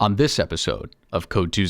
on this episode of Code 20.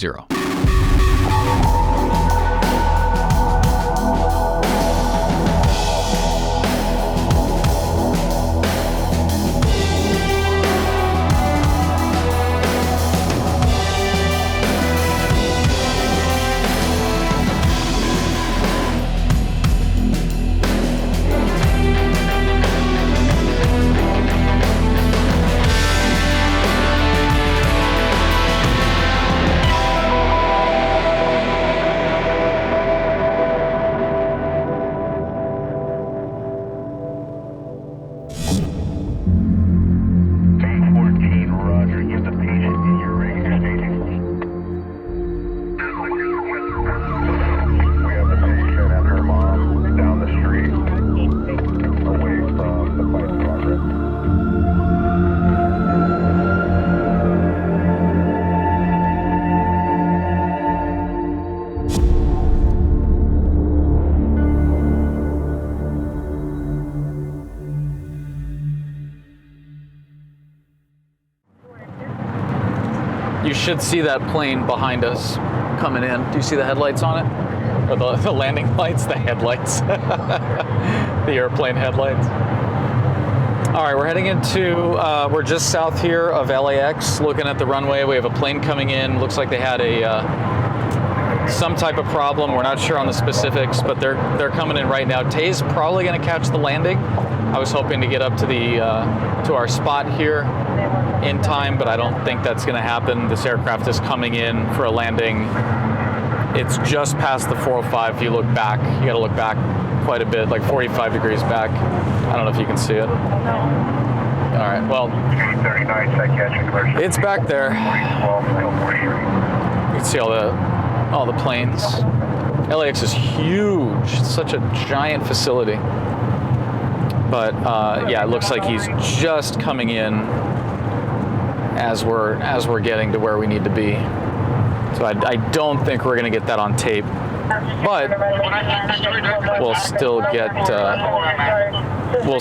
You should see that plane behind us coming in. Do you see the headlights on it? Or the landing lights? The headlights. The airplane headlights. All right, we're heading into, we're just south here of LAX, looking at the runway. We have a plane coming in. Looks like they had some type of problem. We're not sure on the specifics, but they're coming in right now. Tay's probably going to catch the landing. I was hoping to get up to to our spot here in time, but I don't think that's going to happen. This aircraft is coming in for a landing. It's just past the 405. If you look back, you got to look back quite a bit, like 45 degrees back. I don't know if you can see it. All right, well, it's back there. You can see all the planes. LAX is huge. It's such a giant facility. But yeah, it looks like he's just coming in as we're getting to where we need to be. So I don't think we're going to get that on tape, but we'll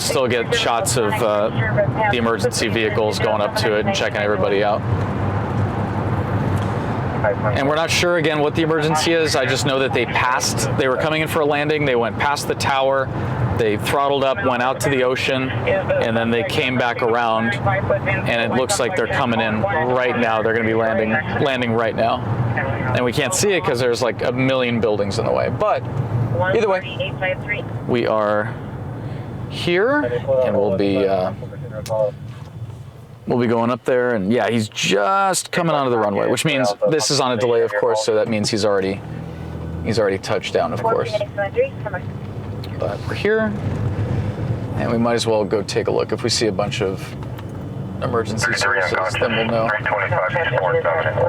still get shots of the emergency vehicles going up to it and checking everybody out. And we're not sure again what the emergency is. I just know that they were coming in for a landing. They went past the tower. They throttled up, went out to the ocean, and then they came back around, and it looks like they're coming in right now. They're going to be landing right now. And we can't see it because there's like a million buildings in the way. But either way, we are here, and we'll be going up there. And yeah, he's just coming onto the runway, which means this is on a delay, of course, so that means he's already touched down, of course. But we're here, and we might as well go take a look. If we see a bunch of emergency services, then we'll know.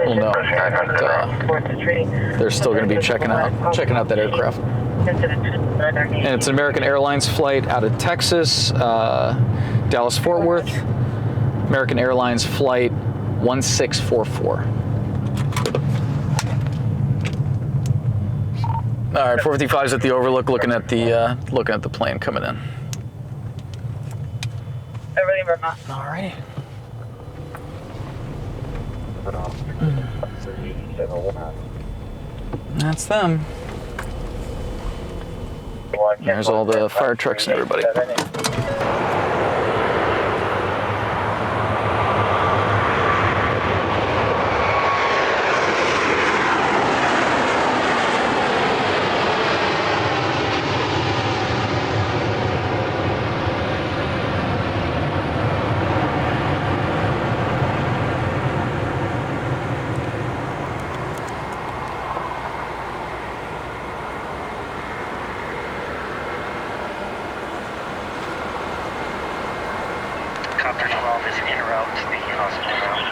We'll know that they're still going to be checking out that aircraft. And it's an American Airlines flight out of Texas, Dallas-Fort Worth. American Airlines flight 1644. All right, 455's at the overlook, looking at the plane coming in. All righty. That's them. There's all the fire trucks and everybody. Copter 12 is en route to the hospital now.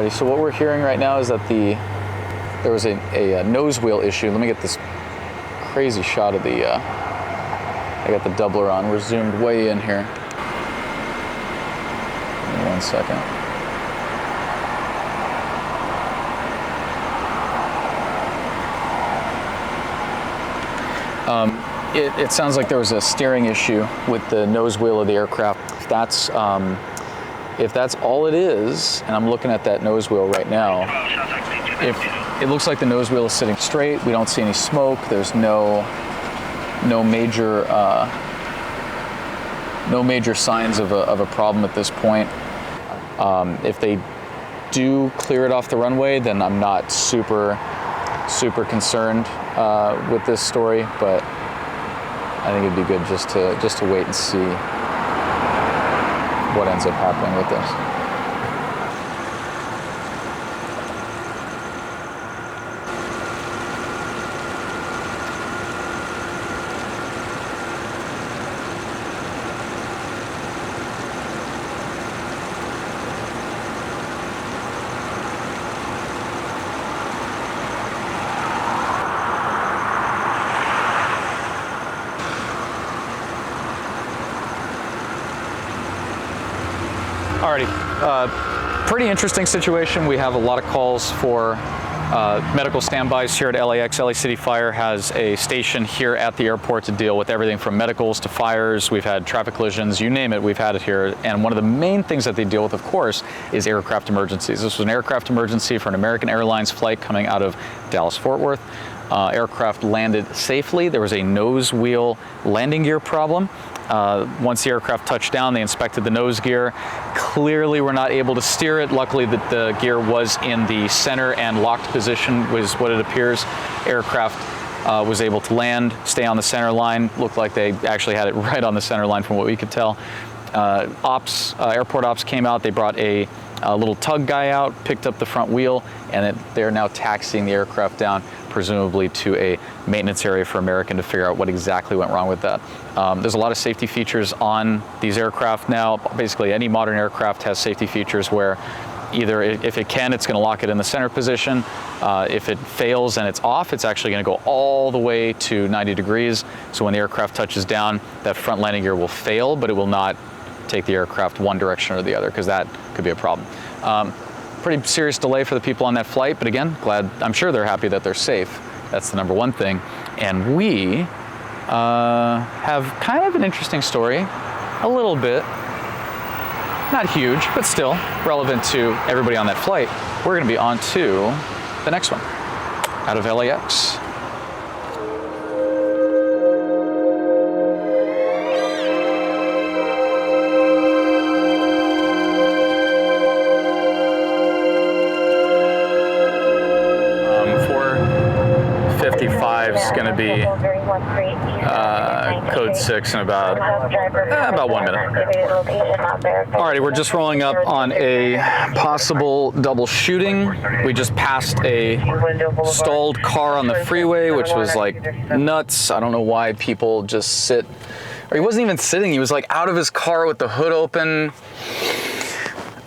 Alrighty, so what we're hearing right now is that there was a nose wheel issue. Let me get this crazy shot of the, I got the doubler on. We're zoomed way in here. Give me 1 second. It sounds like there was a steering issue with the nose wheel of the aircraft. If that's all it is, and I'm looking at that nose wheel right now, if it looks like the nose wheel is sitting straight, we don't see any smoke, there's no major signs of a problem at this point. If they do clear it off the runway, then I'm not super concerned with this story, but I think it'd be good just to wait and see what ends up happening with this. Alrighty, pretty interesting situation. We have a lot of calls for medical standbys here at LAX. LA City Fire has a station here at the airport to deal with everything from medicals to fires. We've had traffic collisions, you name it, we've had it here. And one of the main things that they deal with, of course, is aircraft emergencies. This was an aircraft emergency for an American Airlines flight coming out of Dallas-Fort Worth. Aircraft landed safely. There was a nose wheel landing gear problem. Once the aircraft touched down, they inspected the nose gear. Clearly were not able to steer it. Luckily the gear was in the center and locked position, was what it appears. Aircraft was able to land, stay on the center line. Looked like they actually had it right on the center line from what we could tell. Airport ops came out. They brought a little tug guy out, picked up the front wheel, and they're now taxiing the aircraft down, presumably to a maintenance area for American to figure out what exactly went wrong with that. There's a lot of safety features on these aircraft now. Basically, any modern aircraft has safety features where either if it can, it's going to lock it in the center position. If it fails and it's off, it's actually going to go all the way to 90 degrees. So when the aircraft touches down, that front landing gear will fail, but it will not take the aircraft one direction or the other, because that could be a problem. Pretty serious delay for the people on that flight, but again, I'm sure they're happy that they're safe. That's the number one thing. And we have kind of an interesting story, a little bit, not huge, but still relevant to everybody on that flight. We're going to be on to the next one out of LAX. Is going to be code 6 in about 1 minute. Alrighty, we're just rolling up on a possible double shooting. We just passed a stalled car on the freeway, which was like nuts. I don't know why people just sit, or he wasn't even sitting, he was like out of his car with the hood open,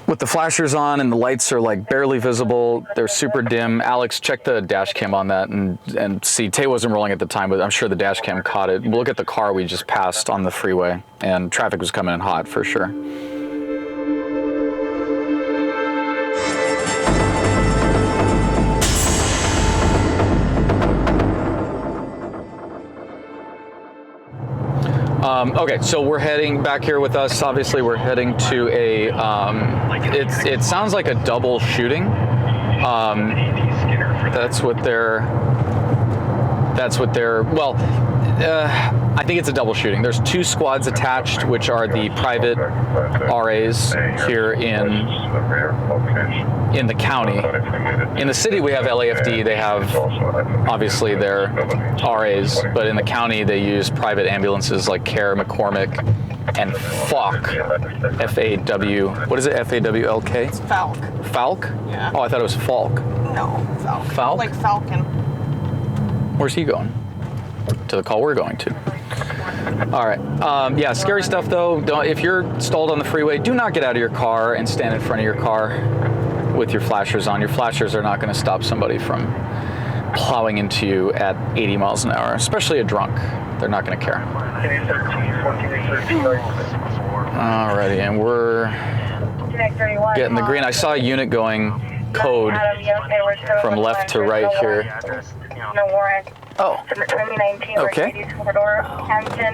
with the flashers on, and the lights are like barely visible. They're super dim. Alex, check the dash cam on that and see. Tay wasn't rolling at the time, but I'm sure the dash cam caught it. Look at the car we just passed on the freeway, and traffic was coming in hot for sure. Okay, so we're heading back here with us. Obviously, we're heading to a. It sounds like a double shooting. That's what they're. Well, I think it's a double shooting. There's 2 squads attached, which are the private RAs here in the county. In the city, we have LAFD. They have obviously their RAs, but in the county, they use private ambulances like CARE, McCormick, and FAWLK. F-A-W. What is it? F-A-W-L-K? It's Falk. Falk? Yeah. Oh, I thought it was Falk. No, Falk. Falk? Like Falcon. Where's he going? To the call we're going to. All right. Yeah, scary stuff though. If you're stalled on the freeway, do not get out of your car and stand in front of your car with your flashers on. Your flashers are not going to stop somebody from plowing into you at 80 miles an hour, especially a drunk. They're not going to care. Alrighty, and we're getting the green. I saw a unit going code from left to right here. Oh. Okay.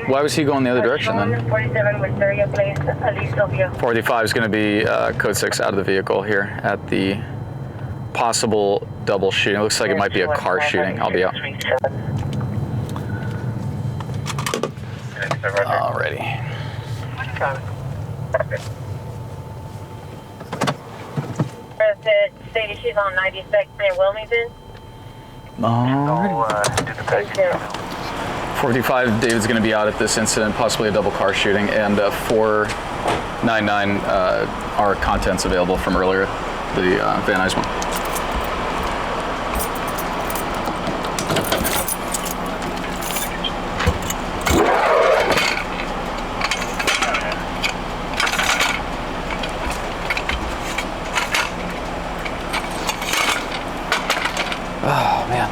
Why was he going the other direction then? 45 is going to be code 6 out of the vehicle here at the possible double shooting. It looks like it might be a car shooting. I'll be out. Alrighty. President stated she's on 96 in Wilmington. Alrighty. 45, David's going to be out at this incident, possibly a double car shooting, and 499 are contents available from earlier, the Van Nuys one. Oh, man.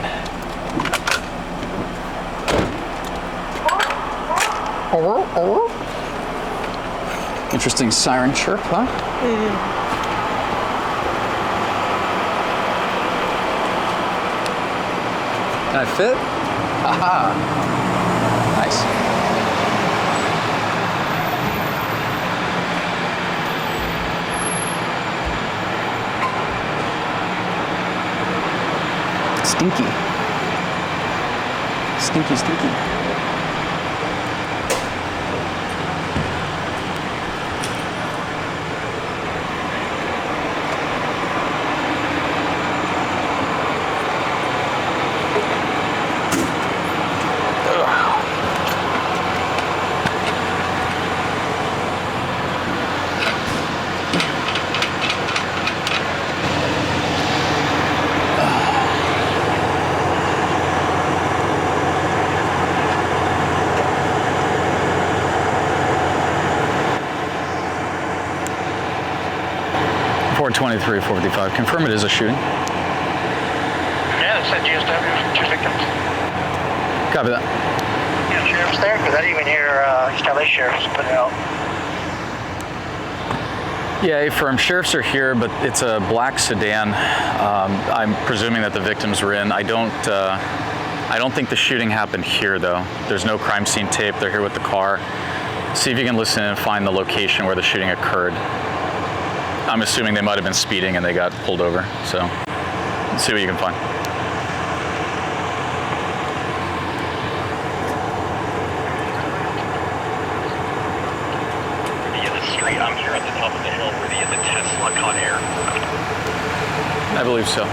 Interesting siren chirp, huh? Can I fit? Aha! Nice. Stinky. Stinky, stinky. Four 23, 455. Confirm it is a shooting. Yeah, it said GSW, 2 victims. Copy that. Yeah, sheriff's there, because I didn't even hear East LA sheriff's put it out. Yeah, firm. Sheriffs are here, but it's a black sedan. I'm presuming that the victims were in. I don't think the shooting happened here, though. There's no crime scene tape. They're here with the car. See if you can listen and find the location where the shooting occurred. I'm assuming they might have been speeding and they got pulled over. So, let's see what you can find. The street, I'm here at the top of the hill where the Tesla caught air. I believe so.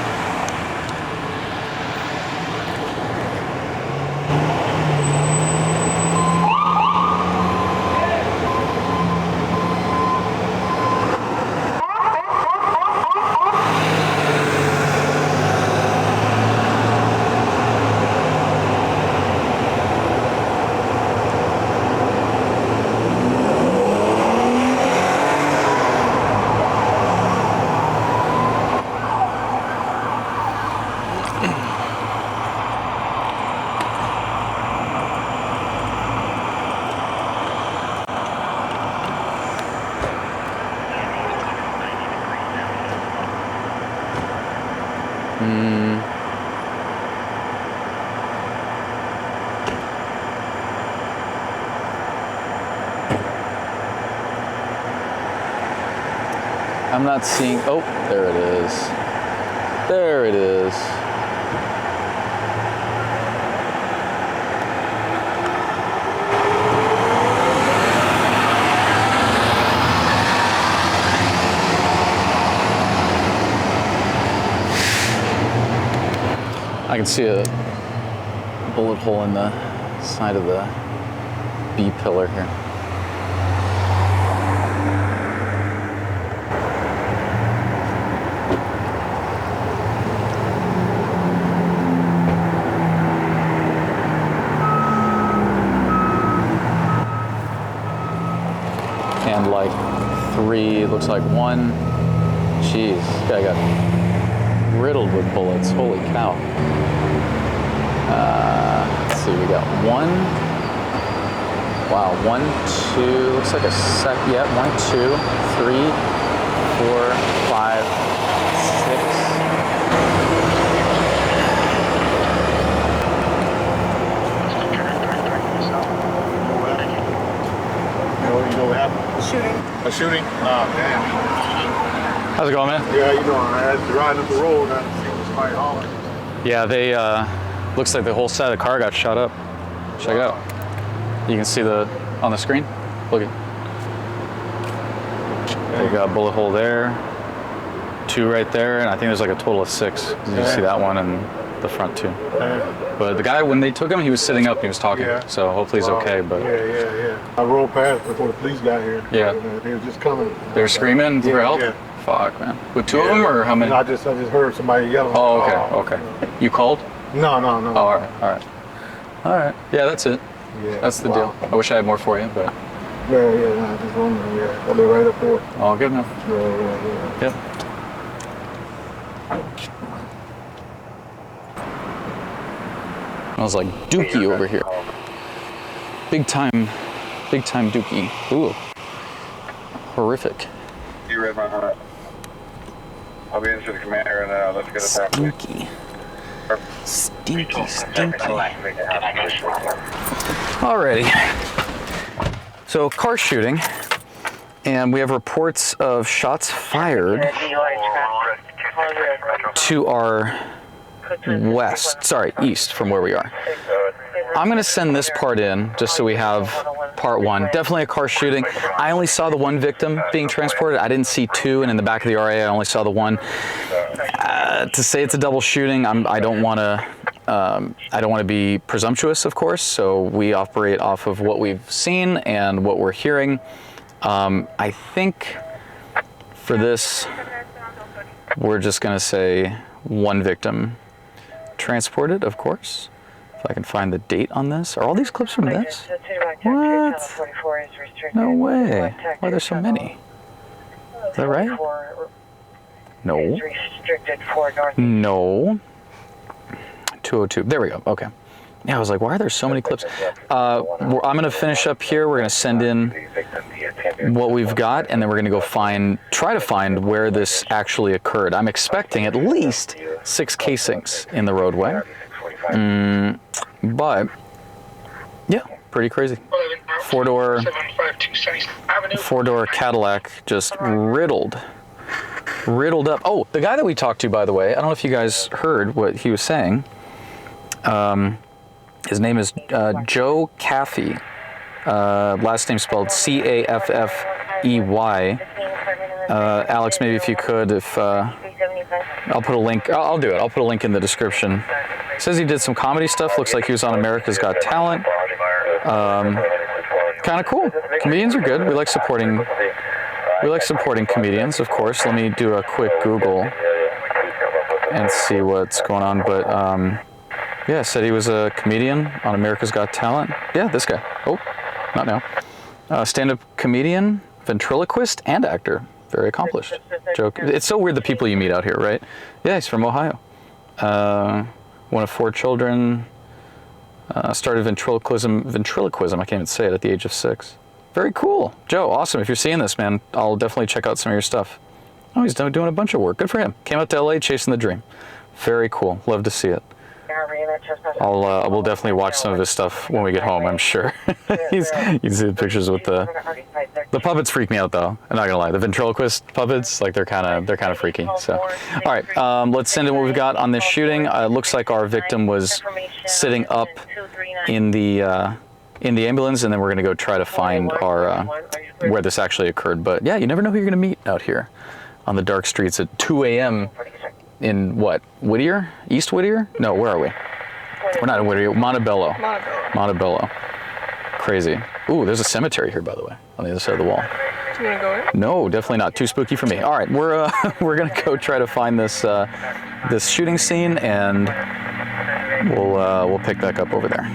I'm not seeing, oh, there it is. There it is. I can see a bullet hole in the side of the B pillar here. And like 3, looks like 1, Jeez, this guy got riddled with bullets. Holy cow. Let's see, we got one. Wow, 1, 2, looks like a sec, yeah, 1, 2, 3, 4, 5, 6. You know what happened? A shooting? Oh, damn. How's it going, man? Yeah, you know, I had to ride up the road and I see somebody Holman. Yeah, they, looks like the whole side of the car got shot up. Check it out. You can see on the screen. Look at. They got a bullet hole there, 2 right there, and I think there's like a total of 6. You can see that one and the front 2. But the guy, when they took him, he was sitting up and he was talking. Yeah. So hopefully he's okay. But Yeah. I rolled past before the police got here. Yeah. They were just coming. they were screaming for help? Yeah. Fuck, man. With 2 of them or how many? I just heard somebody yelling. Oh, okay. You called? No. Oh, all right. Yeah, that's it. Yeah. That's the deal. I wish I had more for you, but Yeah, I just wondering, yeah. They're right up there. all good enough. Yeah. Yep. I was like Dookie over here. Big time Dookie. Ooh. Horrific. You read my heart. I'll be into the commander and let's get it back. Stinky. Alrighty. So car shooting, and we have reports of shots fired to our east from where we are. I'm gonna send this part in just so we have part 1. Definitely a car shooting. I only saw the 1 victim being transported. I didn't see 2, and in the back of the RA, I only saw the 1. To say it's a double shooting, I don't want to be presumptuous, of course. So we operate off of what we've seen and what we're hearing. I think for this, we're just gonna say 1 victim transported, of course. If I can find the date on this. Are all these clips from this? What? No way. Why are there so many? Is that right? No. No. 202. There we go. Okay. Yeah, I was like, why are there so many clips? I'm going to finish up here. We're going to send in what we've got, and then we're going to go try to find where this actually occurred. I'm expecting at least 6 casings in the roadway. But, yeah, pretty crazy. 4-door Cadillac just riddled up. Oh, the guy that we talked to, by the way, I don't know if you guys heard what he was saying. His name is Joe Caffey. Last name spelled Caffey. Alex, maybe if you could, I'll put a link. I'll do it. I'll put a link in the description. Says he did some comedy stuff. Looks like he was on America's Got Talent. Kind of cool. Comedians are good. We like supporting comedians, of course. Let me do a quick Google and see what's going on. But yeah, said he was a comedian on America's Got Talent. Yeah, this guy. Oh, not now. Stand-up comedian, ventriloquist, and actor. Very accomplished. Joke. It's so weird the people you meet out here, right? Yeah, he's from Ohio. 1 of 4 children. Started ventriloquism. I can't even say it, at the age of 6. Very cool. Joe, awesome. If you're seeing this, man, I'll definitely check out some of your stuff. Oh, he's doing a bunch of work. Good for him. Came out to LA chasing the dream. Very cool. Love to see it. We'll definitely watch some of his stuff when we get home, I'm sure. You can see the pictures with the puppets freak me out, though. I'm not gonna lie. The ventriloquist puppets, like they're kind of freaky. So, all right, let's send in what we've got on this shooting. It looks like our victim was sitting up in the ambulance, and then we're gonna go try to find our where this actually occurred. But yeah, you never know who you're gonna meet out here on the dark streets at 2 a.m. in what? Whittier? East Whittier? No, where are we? We're not in Whittier. Montebello. Crazy. Ooh, there's a cemetery here, by the way, on the other side of the wall. Do you want to go in? No, definitely not. Too spooky for me. All right, we're gonna go try to find this this shooting scene, and we'll pick back up over there.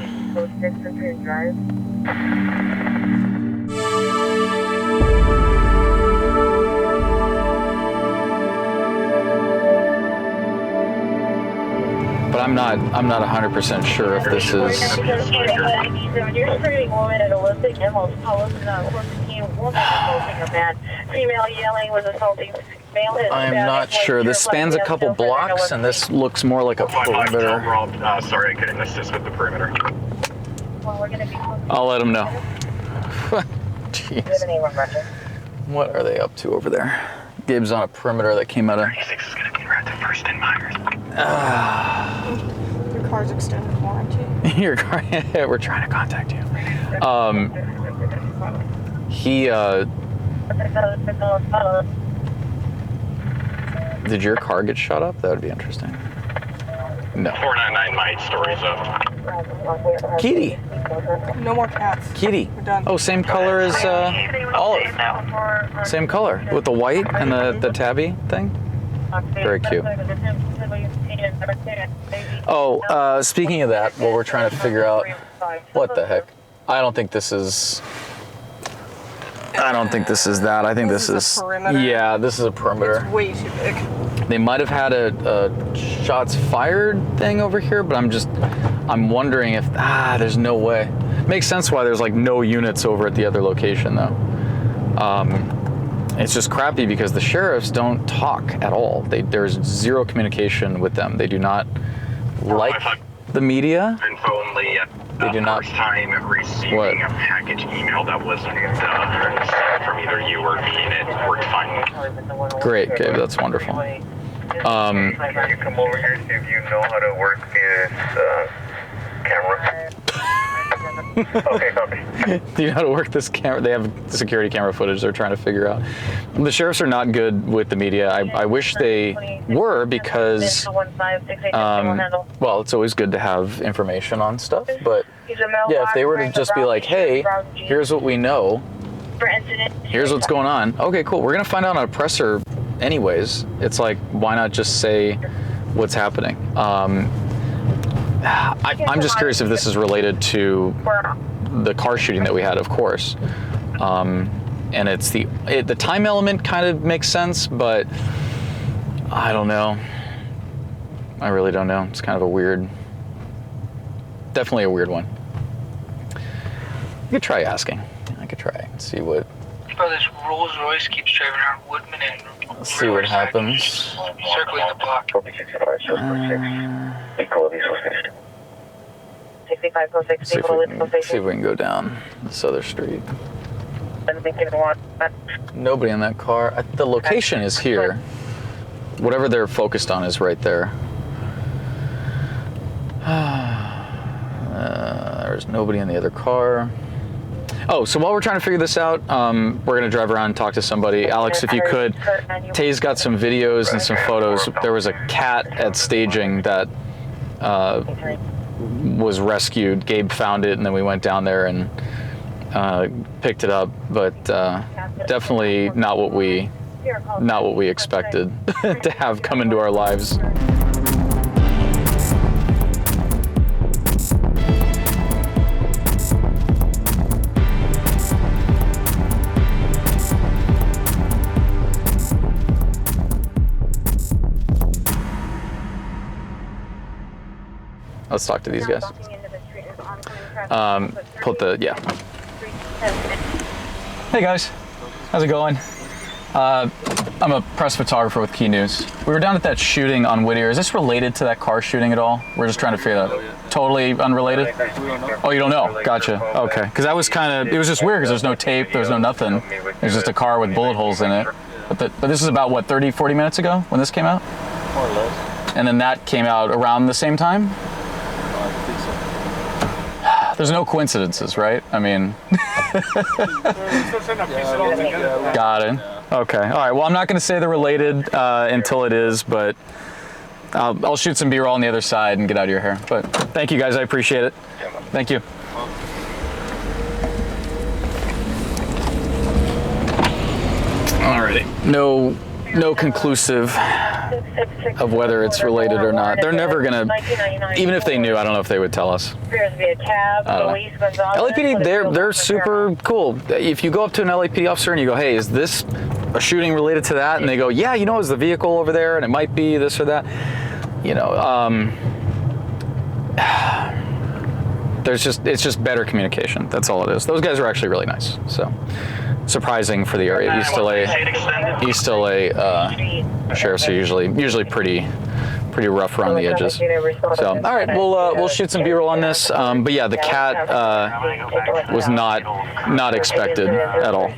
but I'm not 100% sure if this is. You're screaming woman at Olympic and most Olympic team woman assaulting a man. Female yelling was assaulting male. I'm not sure. This spans a couple blocks, and this looks more like a perimeter. Sorry, I couldn't assist with the perimeter. Well, we're gonna be I'll let them know. Jeez. What are they up to over there? Gabe's on a perimeter that came out of. 36 is going to be right to First and Myers. Your car's extended warranty. Your car. We're trying to contact you. Did your car get shot up? That would be interesting. No. 499, my story's up. Kitty. No more cats. Kitty. We're done. Oh, same color as Olive. Same color with the white and the tabby thing. Very cute. Oh, speaking of that, well, we're trying to figure out what the heck. I don't think this is that. I think this is. Perimeter. Yeah, this is a perimeter. It's way too big. They might have had a shots fired thing over here, but I'm wondering if there's no way. Makes sense why there's like no units over at the other location though. It's just crappy because the sheriffs don't talk at all. There's zero communication with them. They do not like the media. Info only. They do not. First time receiving a package email that wasn't from either you or me, and it worked fine. Great, Gabe. That's wonderful. Can you come over here and see if you know how to work this camera? Okay, copy. Do you know how to work this camera? They have security camera footage they're trying to figure out. The sheriffs are not good with the media. I wish they were because, well, it's always good to have information on stuff. But yeah, if they were to just be like, hey, here's what we know. Here's what's going on. Okay, cool. We're going to find out on a presser anyways. It's like, why not just say what's happening? I'm just curious if this is related to the car shooting that we had, of course. And it's the time element kind of makes sense, but I don't know. I really don't know. It's kind of definitely a weird one. You could try asking. I could try and see what. Oh, this Rolls Royce keeps driving around Woodman and Let's see what happens. circling the block. See if we can go down this other street. Nobody in that car. The location is here. Whatever they're focused on is right there. There's nobody in the other car. Oh, so while we're trying to figure this out, we're going to drive around and talk to somebody. Alex, if you could, Tay's got some videos and some photos. There was a cat at staging that was rescued. Gabe found it, and then we went down there and picked it up. But definitely not what we expected to have come into our lives. Let's talk to these guys. Hey guys, how's it going? I'm a press photographer with Key News. We were down at that shooting on Whittier. Is this related to that car shooting at all? We're just trying to figure it out. Totally unrelated? Oh, you don't know? Gotcha. Okay. Because that was it was just weird because there's no tape, there's no nothing. There's just a car with bullet holes in it. But this is about, what, 30, 40 minutes ago when this came out? More or less. And then that came out around the same time? I think so. There's no coincidences, right? I mean... Got it. Okay. All right. Well, I'm not going to say they're related until it is, but I'll shoot some B-roll on the other side and get out of your hair. But thank you, guys. I appreciate it. Thank you. Alrighty. No conclusive of whether it's related or not. They're never gonna, even if they knew, I don't know if they would tell us. LAPD, they're super cool. If you go up to an LAPD officer and you go, hey, is this a shooting related to that? And they go, yeah, is the vehicle over there and it might be this or that. it's just better communication. That's all it is. Those guys are actually really nice. So surprising for the area. East LA sheriffs are usually pretty rough around the edges. So all right, we'll shoot some B-roll on this. But yeah, the cat was not expected at all.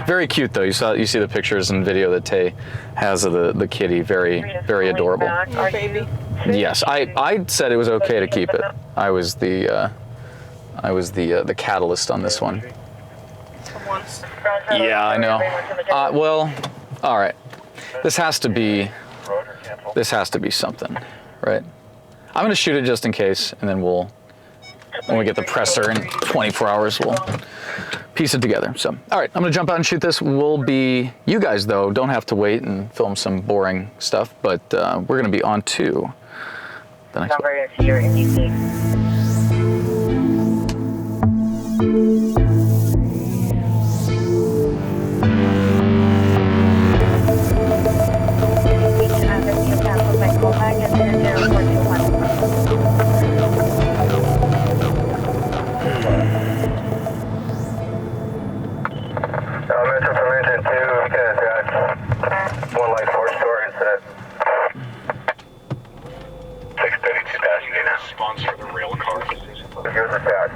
Very cute though. You see the pictures and video that Tay has of the kitty. Very adorable. Oh, baby. Yes, I said it was okay to keep it. I was the catalyst on this one. For once. Yeah, I know. Well, all right. This has to be something, right? I'm gonna shoot it just in case, and then when we get the presser in 24 hours, we'll piece it together. So, all right, I'm gonna jump out and shoot this. You guys though, don't have to wait and film some boring stuff, but we're gonna be on to the next one. Number is your NDC. Information 2, one light force store incident. 632 Pasadena. Sponsor the rail car. Here's the tag.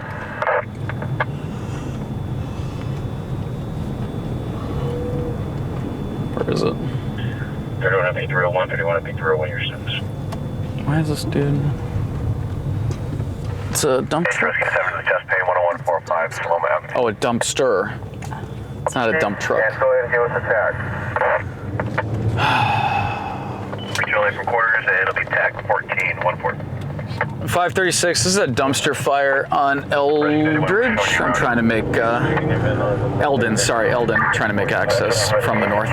Where is it? 31 up 301, 31 up 301, your students. Why is this dude? It's a dump truck. Rescue 7 to the chest pain 10145, Holman Avenue. Oh, a dumpster. It's not a dump truck. Yeah, go ahead and give us a tag. Regionally from quarters, and it'll be tag 1414. 536. This is a dumpster fire on Eldridge. I'm trying to make Eldon. Sorry, Eldon. Trying to make access from the north.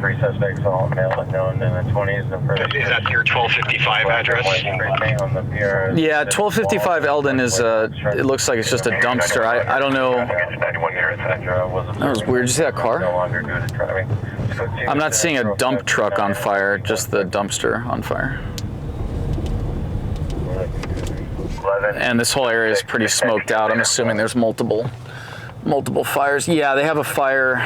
Three suspects, all male unknown, and the 20s. Is that your 1255 address? Yeah, 1255 Eldon is it looks like it's just a dumpster. I don't know. That was weird. Did you see that car? I'm not seeing a dump truck on fire, just the dumpster on fire. And this whole area is pretty smoked out. I'm assuming there's multiple fires. Yeah, they have a fire.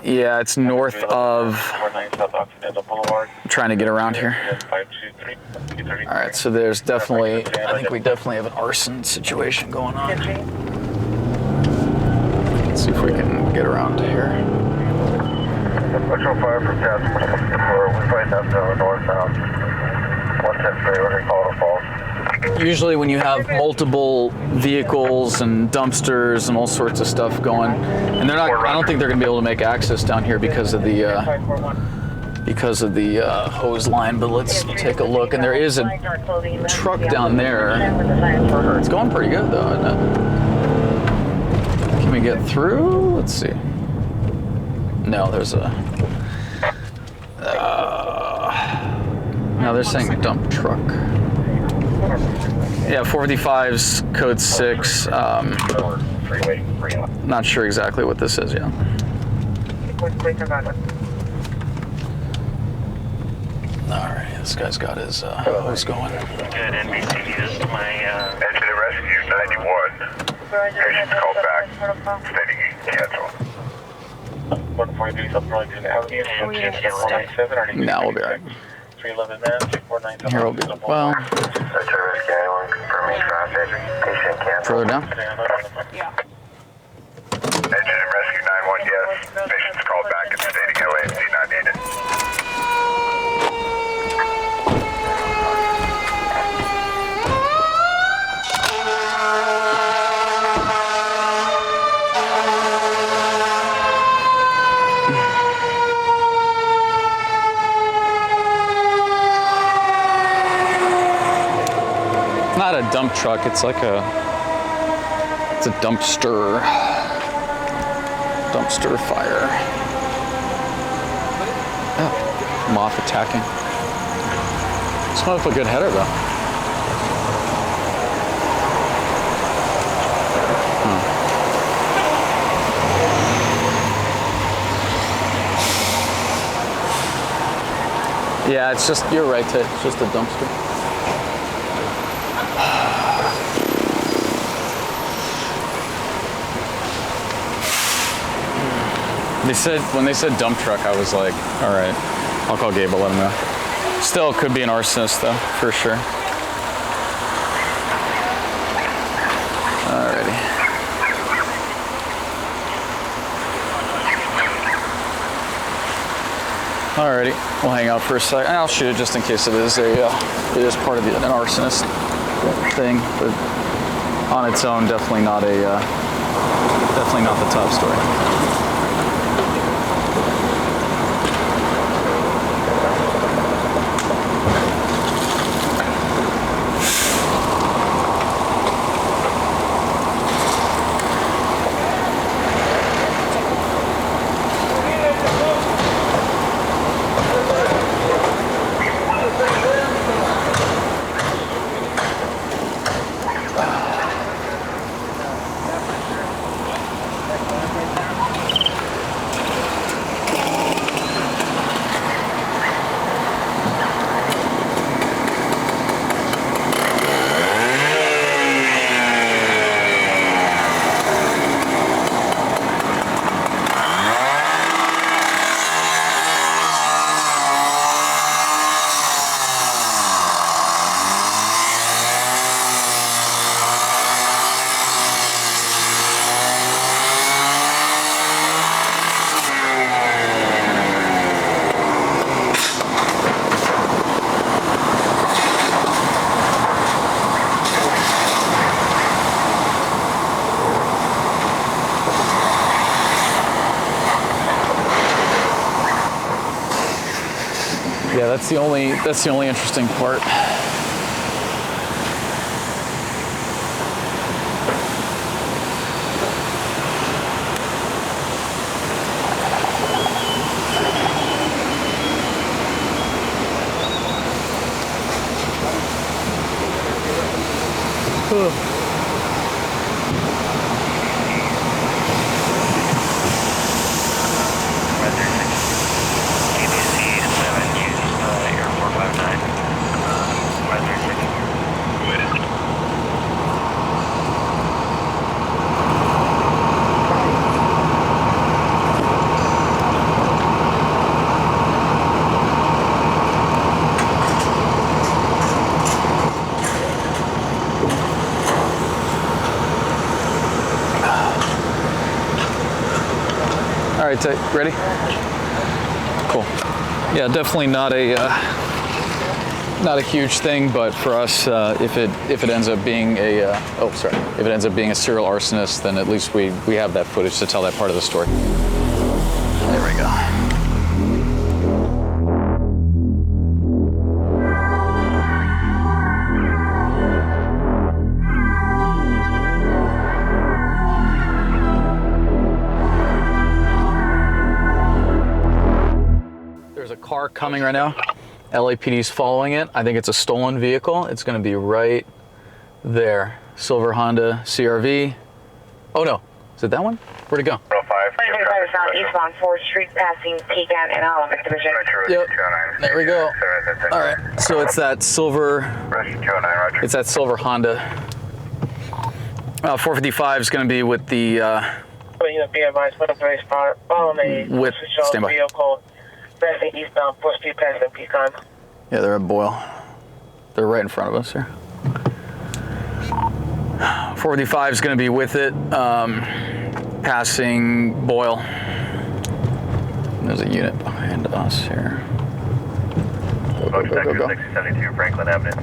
Yeah, it's north of. I'm trying to get around here. All right, so there's definitely. I think we definitely have an arson situation going on. Let's see if we can get around here. Patrol fire from Task Force 4. We find up to northbound. 110-3, we're going to call it a false. Usually when you have multiple vehicles and dumpsters and all sorts of stuff going, and I don't think they're going to be able to make access down here because of the hose line, but let's take a look. And there is a truck down there. It's going pretty good though, isn't it? Can we get through? Let's see. No, there's a... no, they're saying dump truck. Yeah, 455's code 6. Not sure exactly what this is yet. Alright, this guy's got his hose going. Good, NBC is my... Incident rescue 91. Patient's called back, stating he canceled. 140 South Burlington Avenue. Now we'll be alright. 311 man, 249. Here we'll be. Well, further down? Yeah. Engine and rescue 91, yes. Patient's called back and stating LAC not needed. Not a dump truck, it's like a dumpster fire. Oh, moth attacking. This might have a good header though. Yeah, it's just, you're right, Ted. It's just a dumpster. When they said dump truck, I was like, all right, I'll call Gabe, I'll let him know. Still could be an arsonist though, for sure. Alrighty. Alrighty, we'll hang out for a second. I'll shoot it just in case it is part of an arsonist thing, but on its own, definitely not the top story. Yeah, that's the only interesting part. All right, ready? Cool. Yeah, definitely not a huge thing, but for us, if it ends up being if it ends up being a serial arsonist, then at least we have that footage to tell that part of the story. There we go. There's a car coming right now. LAPD's following it. I think it's a stolen vehicle. It's going to be right there. Silver Honda CRV. Oh no, is it that one? Where'd it go? 25 south eastbound 4th Street, passing Pecan and Olive Division. Yep. There we go. All right. So it's that silver. It's that silver Honda. 455 is going to be with the. With standby. Passing eastbound 4th Street, passing Pecan. Yeah, they're at Boyle. They're right in front of us here. 455 is going to be with it, passing Boyle. There's a unit behind us here. Go. 672 Franklin Avenue.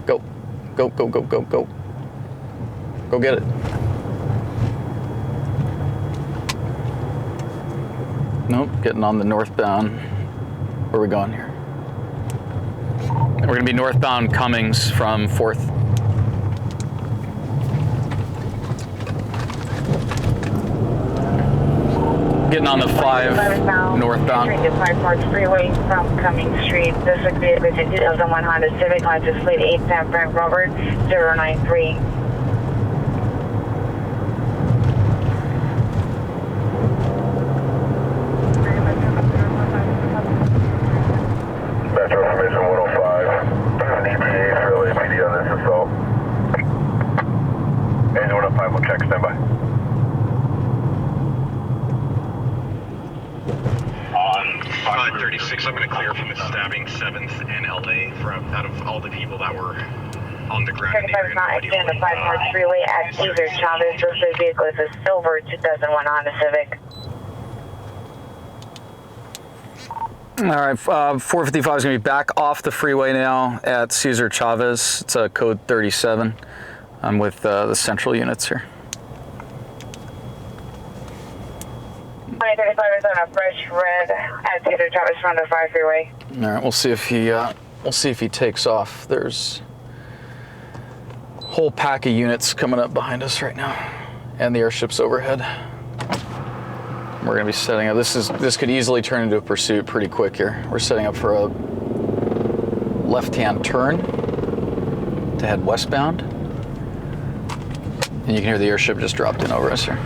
Go. Go get it. Nope, getting on the northbound. Where are we going here? We're going to be northbound Cummings from 4th. Getting on the 5 northbound. 5 Park Freeway from Cummings Street. This would be the 2001 Honda Civic, license plate 8 San Frank Robert 093. grabbing 7th and LA out of all the people that were on the ground. 35 is not exiting the 5 North Freeway at Cesar Chavez. This vehicle is a silver 2001 Honda Civic. All right, 455 is going to be back off the freeway now at Cesar Chavez. It's code 37. I'm with the central units here. 2035 is on a fresh red at Cesar Chavez front of 5 freeway. All right, we'll see if he takes off. There's a whole pack of units coming up behind us right now, and the airship's overhead. We're going to be setting up. This could easily turn into a pursuit pretty quick here. We're setting up for a left-hand turn to head westbound, and you can hear the airship just dropped in over us here.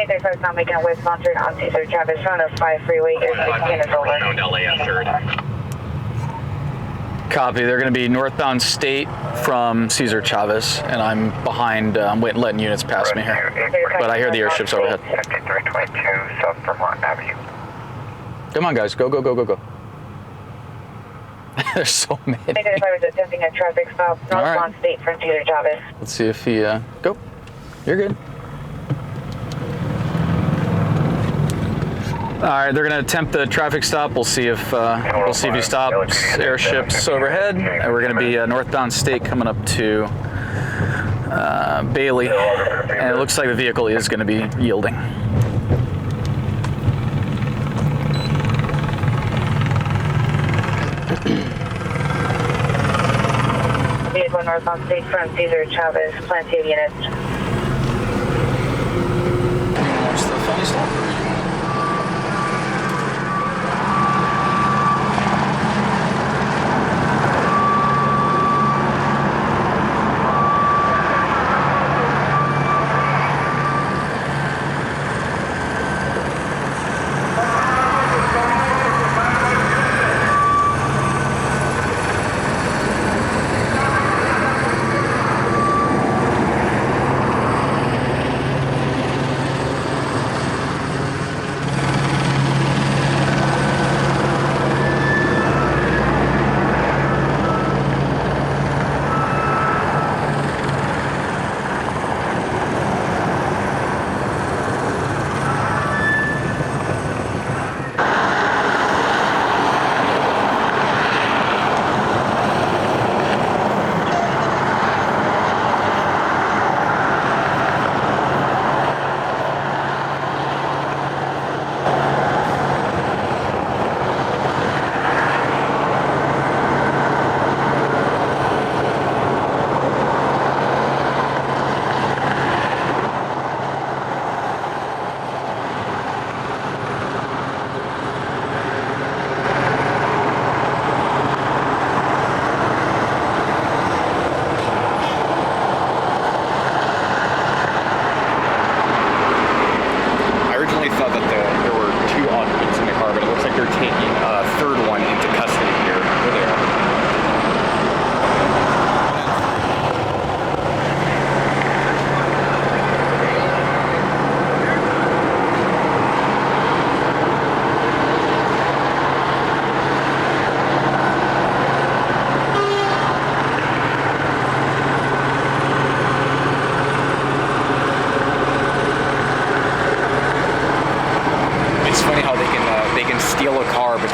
2035 is not making a westbound turn on Cesar Chavez front of 5 freeway. Air 16 is over. Around LA at 3rd. Copy. They're going to be northbound state from Cesar Chavez, and I'm behind. I'm letting units pass me here, but I hear the airships overhead. 5322 South Vermont Avenue. Come on, guys. Go, go, go, go, go. There's so many. 2035 is attempting a traffic stop northbound state from Cesar Chavez. Let's see if he, go. You're good. All right, they're gonna attempt the traffic stop. We'll see if he stops. Airships overhead, and we're gonna be northbound state coming up to Bailey, and it looks like the vehicle is gonna be yielding. Vehicle northbound state from Cesar Chavez, plenty of units. Watch the funny stop.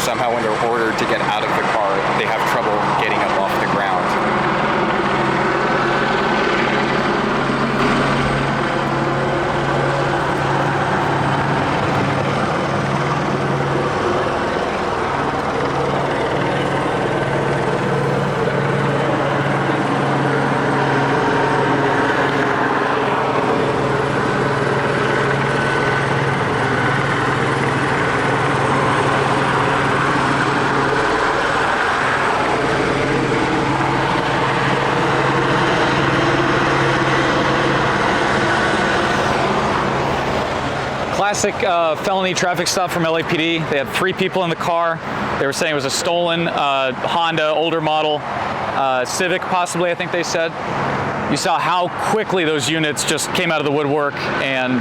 somehow when they're ordered to get out of the car, they have trouble getting up off the ground. Classic felony traffic stop from LAPD. They had 3 people in the car. They were saying it was a stolen Honda, older model, Civic possibly, I think they said. You saw how quickly those units just came out of the woodwork, and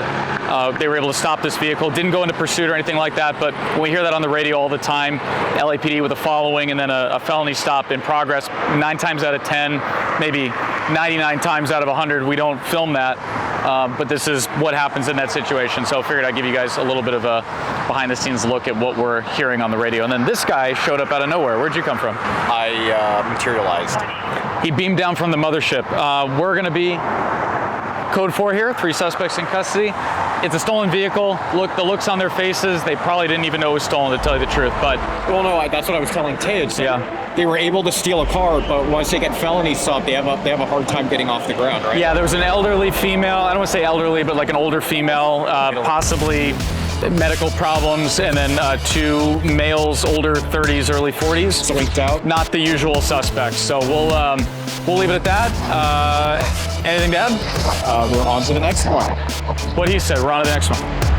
they were able to stop this vehicle. Didn't go into pursuit or anything like that, but when we hear that on the radio all the time, LAPD with a following and then a felony stop in progress, 9 times out of 10, maybe 99 times out of 100, we don't film that. But this is what happens in that situation. So I figured I'd give you guys a little bit of a behind the scenes look at what we're hearing on the radio. And then this guy showed up out of nowhere. Where'd you come from? I materialized. He beamed down from the mothership. We're gonna be code 4 here, 3 suspects in custody. It's a stolen vehicle. Look, the looks on their faces, they probably didn't even know it was stolen, to tell you the truth, but. Well, no, that's what I was telling Tage. Yeah. They were able to steal a car, but once they get felony stopped, they have a hard time getting off the ground, right? Yeah, there was an elderly female, I don't want to say elderly, but like an older female, possibly medical problems, and then 2 males, older 30s, early 40s. Blinked out. Not the usual suspects, so we'll leave it at that. Anything to add? We're on to the next one. What he said, we're on to the next one.